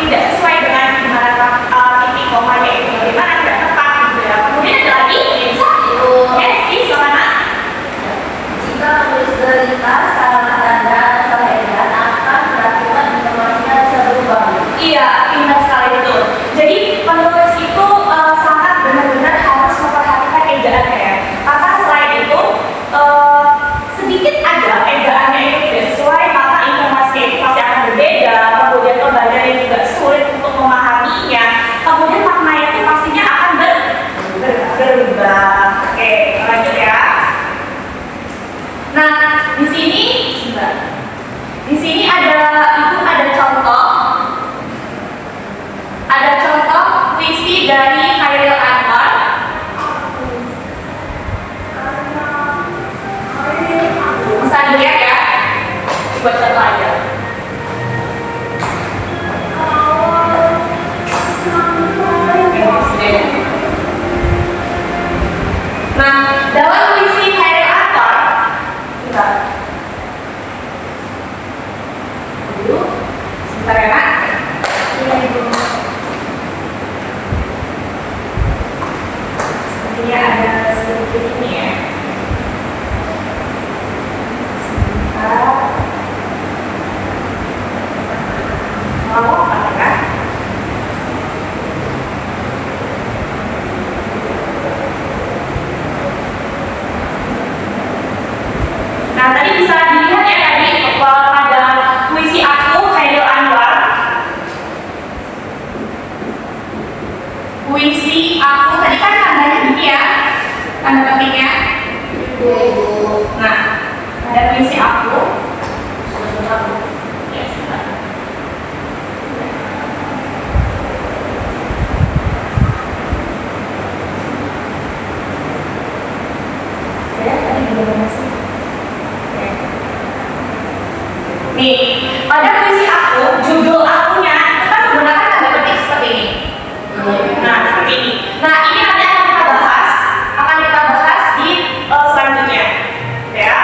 tidak sesuai dengan gimana titik komanya itu bagaimana tidak tepat gitu ya. Kemudian ada lagi bisa yes, di mana jika tulis berita salah tanda atau edan akan berakibat informasinya bisa berubah. Iya, ingat sekali itu. Jadi penulis itu sangat benar-benar harus memperhatikan ejaannya ya. Karena selain itu sedikit aja ejaannya itu tidak sesuai, maka informasi itu pasti akan berbeda. Kemudian pembacanya juga sulit untuk memahaminya. Kemudian makna itu pastinya akan berubah. Oke, lanjut ya. Nah, di sini ada contoh. Ada contoh puisi dari Chairil Anwar. Bisa dilihat ya. Buat contoh aja. Nah, dalam puisi Chairil Anwar, sebentar ya Nak. Sepertinya ada sedikit ini ya. Sebentar. Mau apa kan? Nah, tadi bisa dilihat ya tadi pada puisi aku Chairil Anwar. Puisi aku tadi kan tandanya gini ya, tanda petiknya. Nah, ada puisi aku. Ya, sebentar. Ya, tadi juga masih. Nih, pada puisi aku, judul akunya itu kan menggunakan tanda petik seperti ini. Nah, seperti ini. Nah, ini nanti akan kita bahas di selanjutnya, ya.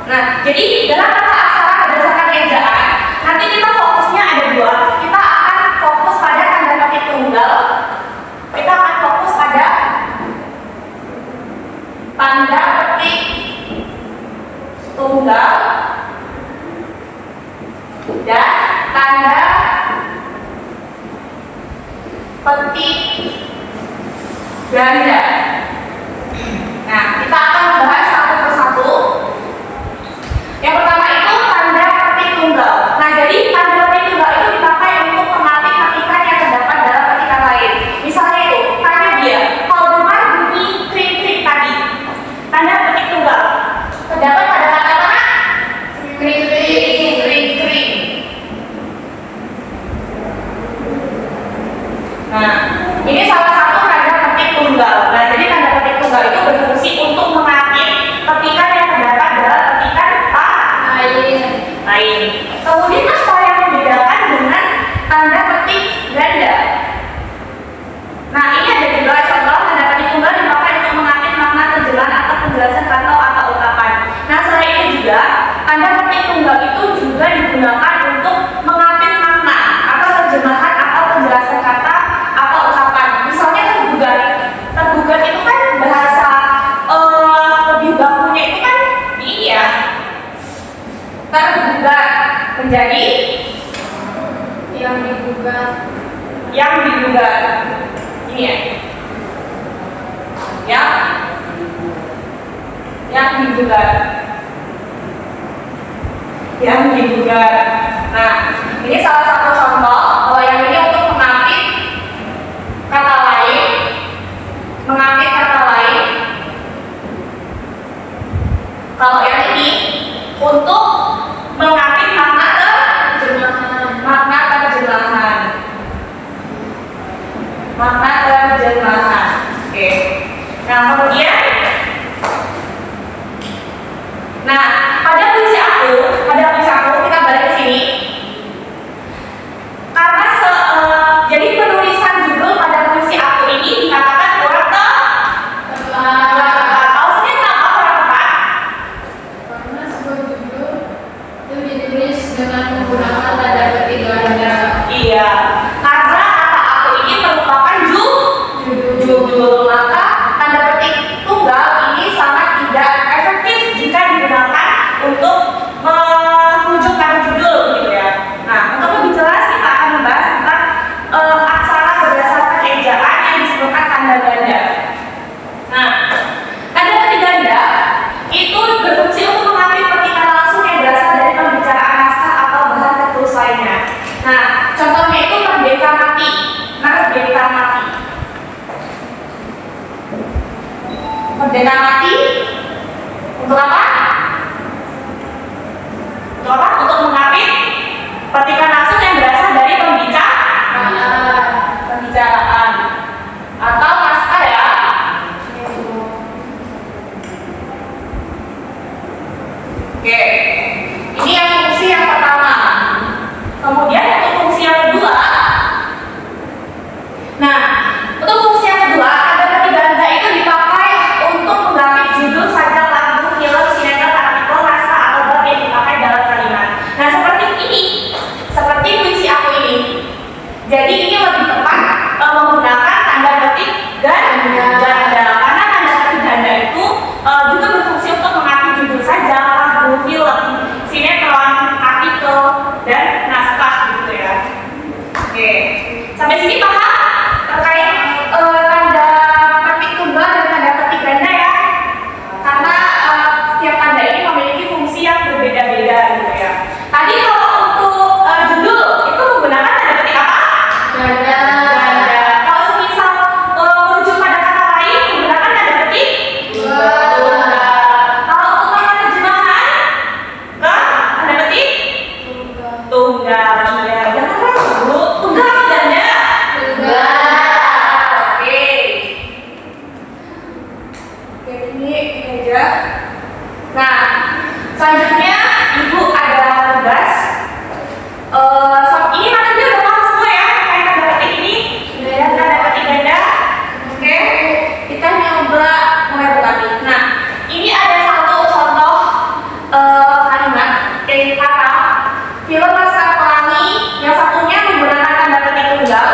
Nah, jadi dalam tata aksara berdasarkan ejaan, nanti kita fokusnya ada dua. Kita akan fokus pada tanda petik tunggal. Kita akan fokus pada tanda petik tunggal dan tanda petik ganda. Nah, kita akan membahas satu persatu. Yang pertama itu tanda petik tunggal. Nah, jadi tanda petik tunggal itu dipakai untuk mengapi petikan yang terdapat dalam petikan lain. Misalnya itu, tanya dia, kalau dengar bunyi krik-krik tadi, tanda petik tunggal terdapat pada kata mana? Krik-krik. Nah, ini salah satu tanda petik tunggal. Nah, jadi tanda petik tunggal itu berfungsi untuk mengapit petikan yang terdapat dalam petikan lain. Kemudian apa yang membedakan dengan tanda petik ganda? Nah, ini ada juga contoh tanda petik tunggal dipakai untuk mengapit makna terjemahan atau penjelasan kata atau ungkapan. Nah, selain itu juga tanda petik tunggal itu juga digunakan untuk mengapit makna atau terjemahan atau penjelasan kata atau ucapan. Misalnya tergugat itu kan bahasa lebih bakunya itu kan ini ya, tergugat menjadi yang digugat ini ya, yang digugat. Nah, ini salah satu contoh bahwa yang ini untuk mengapit kata lain. Kalau yang ini untuk mengapit makna terjemahan. Oke. Nah, kemudian pada puisi aku kita balik ke sini. Nah, contohnya itu merdeka mati. Merdeka mati. Merdeka mati untuk apa? Untuk apa? Untuk mengapit petikan langsung yang berasal dari pembicaraan atau naskah ya. Oke, ini yang fungsi yang pertama. Kemudian untuk fungsi yang kedua, nah untuk fungsi yang kedua ada peti ganda itu dipakai untuk mengapit judul sajak lagu, film, sinetron, artikel, naskah atau bab yang dipakai dalam kalimat. Nah seperti ini, seperti puisi aku ini. Jadi ini lebih tepat menggunakan tanda petik ganda karena tanda petik ganda itu juga berfungsi untuk mengapit judul sajak, lagu, film, sinetron, artikel, dan naskah gitu ya. Oke, sampai sini paham terkait tanda petik tunggal dan tanda petik ganda ya? Karena setiap tanda ini memiliki fungsi yang berbeda-beda gitu ya. Tadi kalau untuk judul itu menggunakan tanda petik apa? Ganda. Kalau semisal merujuk pada kata lain menggunakan tanda petik tunggal. Kalau untuk kata terjemahan ke tanda petik tunggal. Iya, jangan ragu. Tunggal atau ganda? Tunggal. Oke. Oke, ini aja. Nah, selanjutnya Ibu ada tugas. Ini materi udah paham semua ya terkait tanda petik ini? Ya, tanda petik ganda. Oke, kita nyoba mulai berlatih. Nah, ini ada satu contoh kalimat kata film Laskar Pelangi. Yang satunya menggunakan tanda petik tunggal.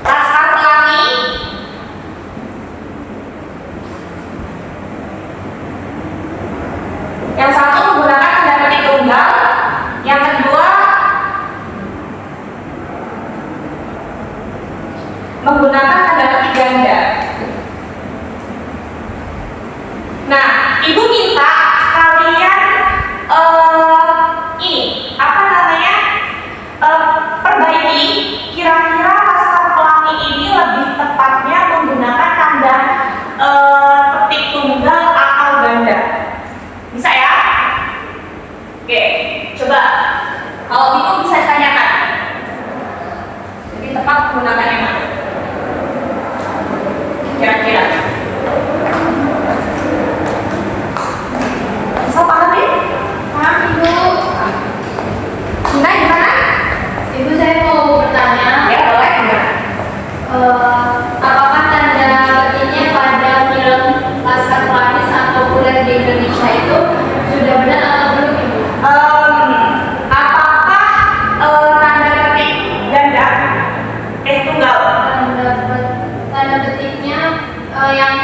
Laskar Pelangi. Yang satu menggunakan tanda petik tunggal. Yang kedua menggunakan tanda petik ganda. Nah, Ibu minta kalian ini apa namanya perbaiki kira-kira Laskar Pelangi ini lebih tepatnya menggunakan tanda petik tunggal atau ganda. Bisa ya? Oke, coba kalau bingung bisa ditanyakan. Lebih tepat menggunakan yang mana? Kira-kira. Bisa paham ya? Paham Ibu? Gimana? Ibu, saya mau bertanya. Ya boleh gimana? Apakah tanda petiknya pada film Laskar Pelangi atau Kuliah di Indonesia itu sudah benar atau belum Ibu? Apakah tanda petik ganda? Tunggal. Tanda petiknya yang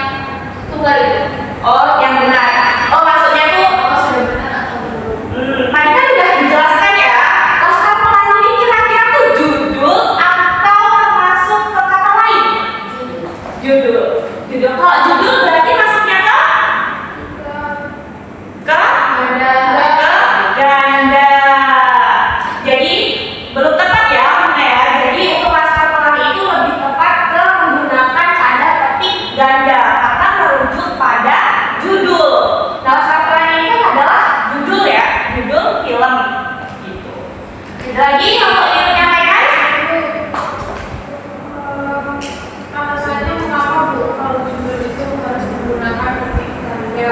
tunggal itu. Oh, yang benar. Oh, maksudnya tuh Sudah benar atau belum? tadi kan udah dijelaskan ya. Laskar Pelangi ini kira-kira tuh judul atau termasuk ke kata lain? Judul. Kalau judul berarti masuknya ke ganda. Jadi belum tepat ya, Bunda ya. Jadi untuk Laskar Pelangi itu lebih tepat ke menggunakan tanda petik ganda karena merujuk pada judul. Nah, Laskar Pelangi ini kan adalah judul ya, judul film gitu. Lagi untuk menyampaikan Alasannya mengapa Bu kalau judul itu harus menggunakan petik ganda?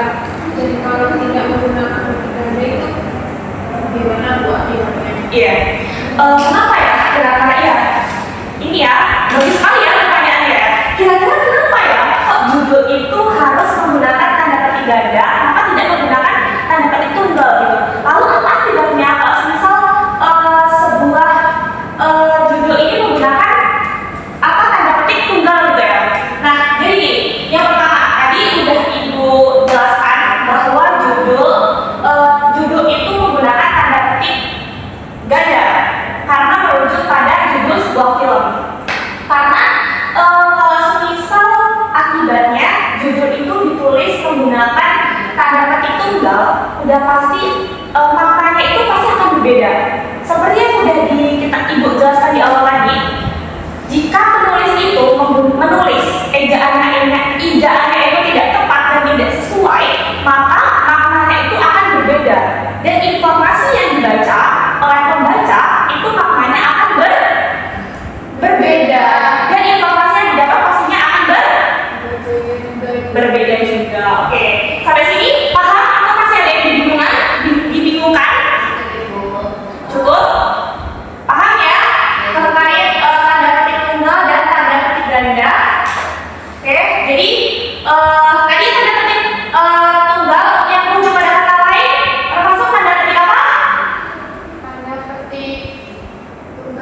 Jadi kalau tidak menggunakan petik ganda itu gimana Bu akibatnya? iya. Kenapa ya? Kira-kira ya? Ini ya, bagus sekali ya pertanyaannya ya. Kira-kira kenapa ya kok judul itu harus menggunakan tanda petik ganda, maka tidak menggunakan tanda petik tunggal gitu? Lalu apa akibatnya kalau semisal sebuah judul ini menggunakan apa tanda petik tunggal gitu ya? Nah, jadi yang pertama tadi udah Ibu jelaskan bahwa judul itu menggunakan tanda petik ganda karena merujuk pada judul sebuah film. Karena kalau semisal akibatnya judul itu ditulis menggunakan tanda petik tunggal, udah pasti maknanya itu pasti akan berbeda. Seperti yang udah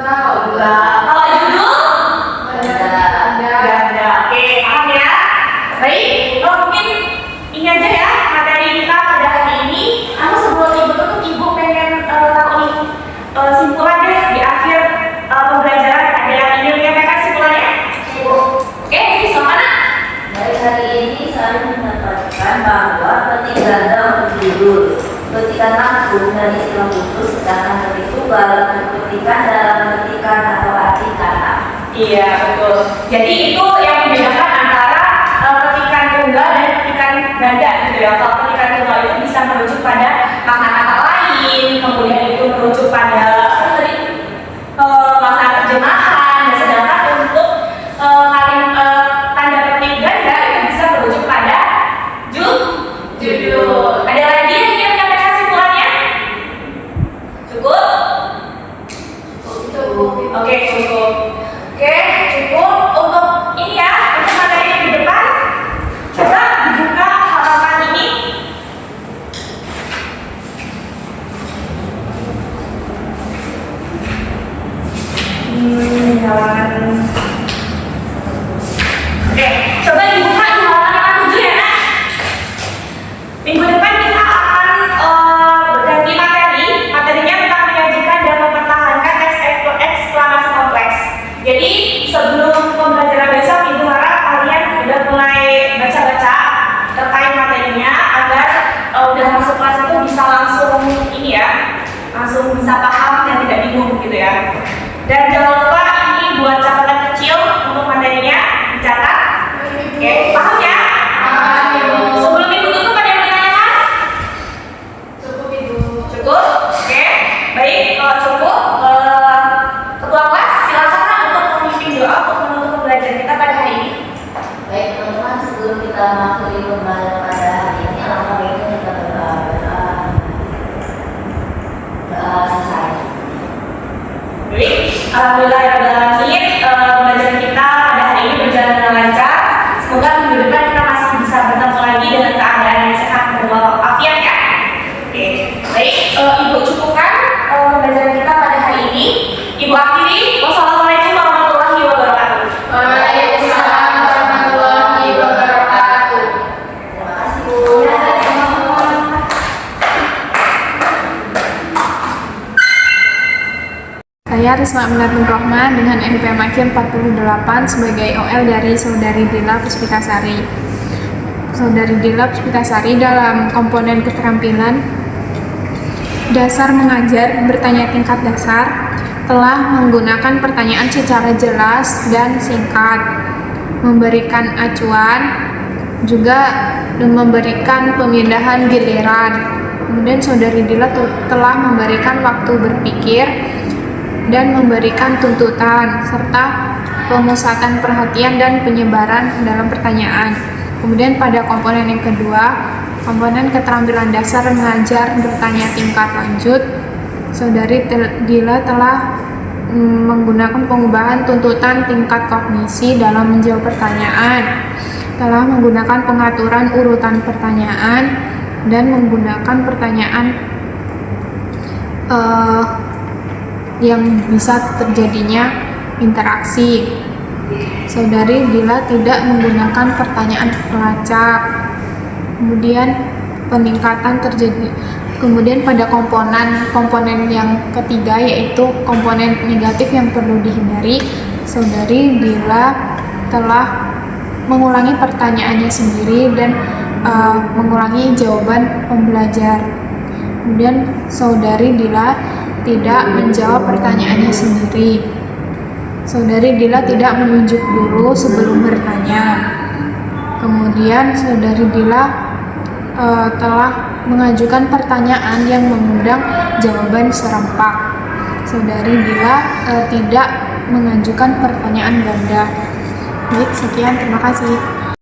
Kalau judul ganda. Oke, paham ya? Baik, mungkin ini aja ya materi kita pada hari ini. Sebelum ibu tutup, ibu pengen tahu nih simpulan deh di akhir pembelajaran. Ada yang ingin menyampaikan simpulannya? Oke, siswa mana? Dari hari ini saya mendapatkan bahwa petik ganda untuk judul petikan langsung dan istilah khusus, sedangkan petik tunggal untuk petikan dalam petikan atau arti kata. Iya, betul. Jadi itu yang membedakan antara petikan tunggal dan petikan ganda gitu ya. Kalau petikan tunggal itu bisa merujuk pada makna kata lain, kemudian itu merujuk pada makna terjemahan, dan sedangkan untuk tanda petik ganda itu bisa merujuk pada judul. Ada lagi yang ingin menyampaikan simpulannya? Cukup? Oke, cukup. Oke, cukup untuk ini ya, untuk materi yang di depan. Coba dibuka halaman ini. Halaman. Oke, coba dibuka di halaman 57 ya, Nak. Minggu depan kita akan berganti materi. Materinya tentang menyajikan dan mempertahankan teks eksklamasi kompleks. Jadi sebelum pembelajaran besok, ibu harap kalian udah mulai baca-baca terkait materinya agar udah masuk kelas itu bisa langsung ini ya, langsung bisa paham dan tidak bingung gitu ya. Dan jangan lupa ini buat catatan kecil untuk materinya dicatat. Oke, paham ya? Sebelum ibu tutup ada yang mau ditanyakan? Cukup Ibu. Cukup? Oke, baik, kalau cukup ketua kelas silakan untuk memimpin doa untuk menutup pembelajaran kita pada hari ini. Baik teman-teman, sebelum kita mengakhiri pembelajaran pada hari ini, alangkah baiknya kita berdoa selesai. Baik, alhamdulillahirrahmanirrahim. Pembelajaran kita pada hari ini berjalan dengan lancar. Semoga minggu depan kita masih bisa bertemu lagi dengan keadaan yang sehat dan walafiat ya. Oke, baik, ibu cukupkan pembelajaran kita pada hari ini. Ibu akhiri. Wassalamualaikum warahmatullahi wabarakatuh. Waalaikumsalam warahmatullahi wabarakatuh. Terima kasih Bu. Saya Risma Aminat Nur Rahman dengan NPM Akhir 48 sebagai OL dari Saudari Dila Puspitasari. Saudari Dila Puspitasari dalam komponen keterampilan dasar mengajar bertanya tingkat dasar telah menggunakan pertanyaan secara jelas dan singkat, memberikan acuan, juga memberikan pemindahan giliran. Kemudian Saudari Dila telah memberikan waktu berpikir dan memberikan tuntutan serta pemusatan perhatian dan penyebaran dalam pertanyaan. Kemudian pada komponen yang kedua, komponen keterampilan dasar mengajar bertanya tingkat lanjut, Saudari Dila telah menggunakan pengubahan tuntutan tingkat kognisi dalam menjawab pertanyaan, telah menggunakan pengaturan urutan pertanyaan, dan menggunakan pertanyaan yang bisa terjadinya interaksi. Saudari Dila tidak menggunakan pertanyaan pelacak. Kemudian peningkatan terjadi. Kemudian pada komponen yang ketiga yaitu komponen negatif yang perlu dihindari, Saudari Dila telah mengulangi pertanyaannya sendiri dan mengulangi jawaban pembelajar. Kemudian Saudari Dila tidak menjawab pertanyaannya sendiri. Saudari Dila tidak menunjuk dulu sebelum bertanya. Kemudian Saudari Dila telah mengajukan pertanyaan yang mengundang jawaban serempak. Saudari Dila tidak mengajukan pertanyaan ganda. Baik, sekian, terima kasih.